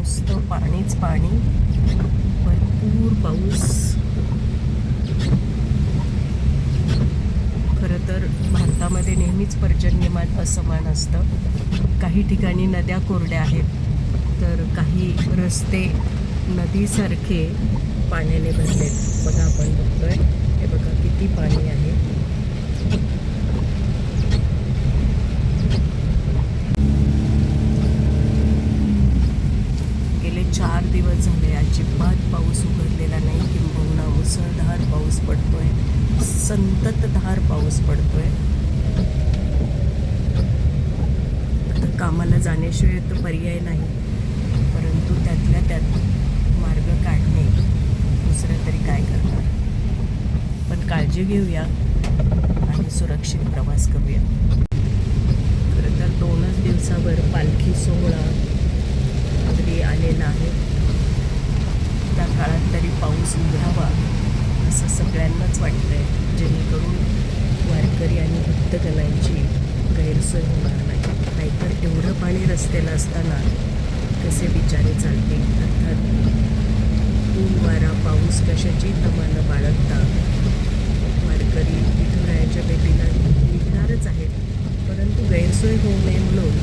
नुसतं पाणीच पाणी, भरपूर पाऊस. खरं तर भारतामध्ये नेहमीच पर्जन्यमान असमान असतं. काही ठिकाणी नद्या कोरड्या आहेत तर काही रस्ते नदीसारखे पाण्याने भरलेत. बघा, आपण बघतोय हे बघा किती पाणी आहे. गेले 4 दिवस झाले अजिबात पाऊस उघडलेला नाही, किंबहुना मुसळधार पाऊस पडतोय, संततधार पाऊस पडतोय. आता कामाला जाण्याशिवाय तर पर्याय नाही, परंतु त्यातल्या त्यात मार्ग काढणे, दुसरं तरी काय करणार. पण काळजी घेऊया आणि सुरक्षित प्रवास करूया. खरं तर 2च दिवसावर पालखी सोहळा अगदी आलेला आहे. त्या काळात तरी पाऊस उघडावा असं सगळ्यांनाच वाटतंय, जेणेकरून वारकरी आणि भक्तगणांची गैरसोय होणार नाही. नाहीतर एवढं पाणी रस्त्याला असताना कसे बिचारे चालतील. अर्थात ऊन वारा पाऊस कशाची तमानं बाळगता वारकरी विठुरायाच्या भेटीला निघणारच आहेत, परंतु गैरसोय होऊ नये म्हणून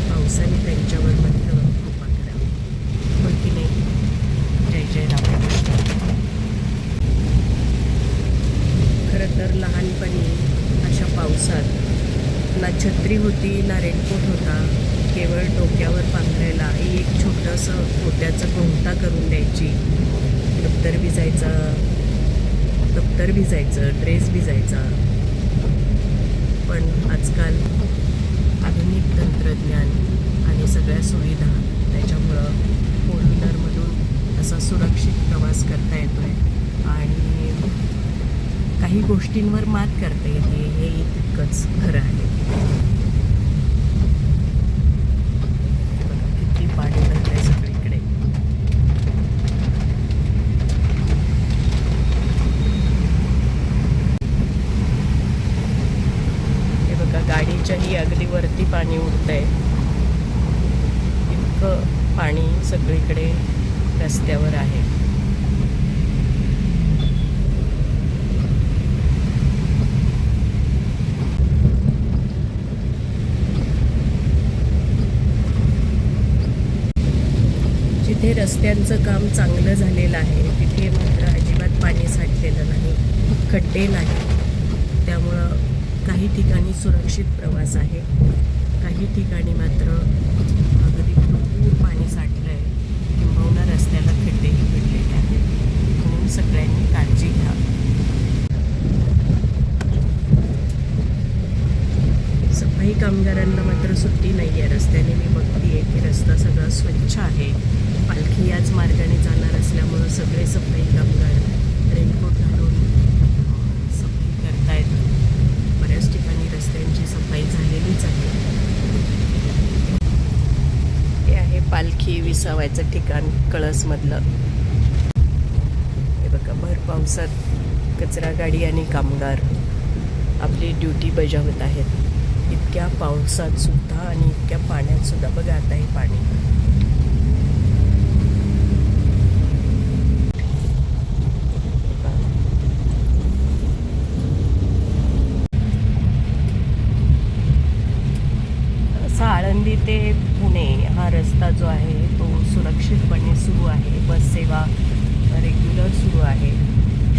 पावसाने त्यांच्यावर मात्र कृपा करावी. पण की नाही. जय जय रामकृष्ण. खरं तर लहानपणी अशा पावसात ना छत्री होती ना रेनकोट होता, केवळ डोक्यावर पांघरायला एक छोटंसं पोत्याचं घोंगटा करून द्यायची. दप्तर भिजायचं, ड्रेस भिजायचा. पण आजकाल आधुनिक तंत्रज्ञान आणि सगळ्या सुविधा, त्याच्यामुळं फोर व्हीलरमधून असा सुरक्षित प्रवास करता येतोय आणि काही गोष्टींवर मात करता येते, हे तितकंच खरं आहे. बघा किती पाणी भरलंय सगळीकडे. हे बघा गाडीच्याही अगदी वरती पाणी उडतंय. इतकं पाणी सगळीकडे रस्त्यावर आहे. जिथे रस्त्यांचं काम चांगलं झालेलं आहे तिथे मात्र अजिबात पाणी साठलेलं नाही, खड्डे नाही. त्यामुळं काही ठिकाणी सुरक्षित प्रवास आहे, काही ठिकाणी मात्र अगदी भरपूर पाणी साठलं आहे, किंबहुना रस्त्याला खड्डेही पडलेले आहेत. म्हणून सगळ्यांनी काळजी घ्या. सफाई कामगारांना मात्र सुट्टी नाही आहे. रस्त्याने मी बघते की रस्ता सगळा स्वच्छ आहे. पालखी याच मार्गाने जाणार असल्यामुळं सगळे सफाई कामगार रेनकोट घालून सफाई करतायत. बऱ्याच ठिकाणी रस्त्यांची सफाई झालेलीच आहे. हे आहे पालखी विसावायचं ठिकाण कळसमधलं. हे बघा, भर पावसात कचरा गाडी आणि कामगार आपली ड्युटी बजावत आहेत. इतक्या पावसात सुद्धा आणि इतक्या पाण्यात सुद्धा. बघा आता हे पाणी. आळंदी ते पुणे हा रस्ता जो आहे तो सुरक्षितपणे सुरू आहे. बस सेवा रेग्युलर सुरू आहे.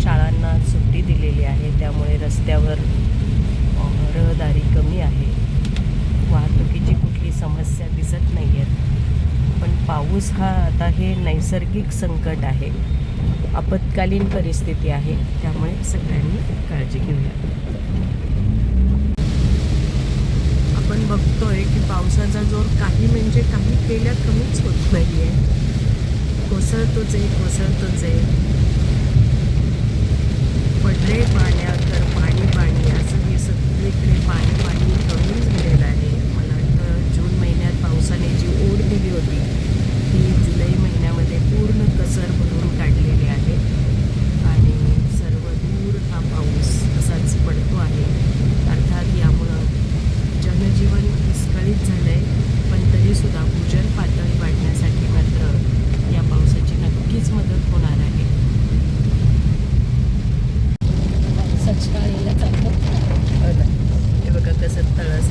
शाळांना सुट्टी दिलेली आहे, त्यामुळे रस्त्यावर रहदारी कमी आहे. वाहतुकीची कुठली समस्या दिसत नाही आहेत. पण पाऊस हा आता हे नैसर्गिक संकट आहे, आपत्कालीन परिस्थिती आहे. त्यामुळे सगळ्यांनी काळजी घेऊया. आपण बघतोय की पावसाचा जोर काही म्हणजे काही केल्या कमीच होत नाही आहे. कोसळतोच आहे. पडले पाण्यात तर पाणी पाणी असं हे सगळीकडे पाणी कमी झालेलं आहे. मला वाटतं जून महिन्यात पावसाने जी ओढ दिली होती ती जुलै महिन्यामध्ये पूर्ण कसर भरून काढलेली आहे आणि सर्व दूर हा पाऊस असाच पडतो आहे. अर्थात यामुळं जनजीवन विस्कळीत झालं आहे, पण तरीसुद्धा भूजल पातळी वाढण्यासाठी मात्र राजकाळीला चाललो. हो ना. हे बघा कसं तळस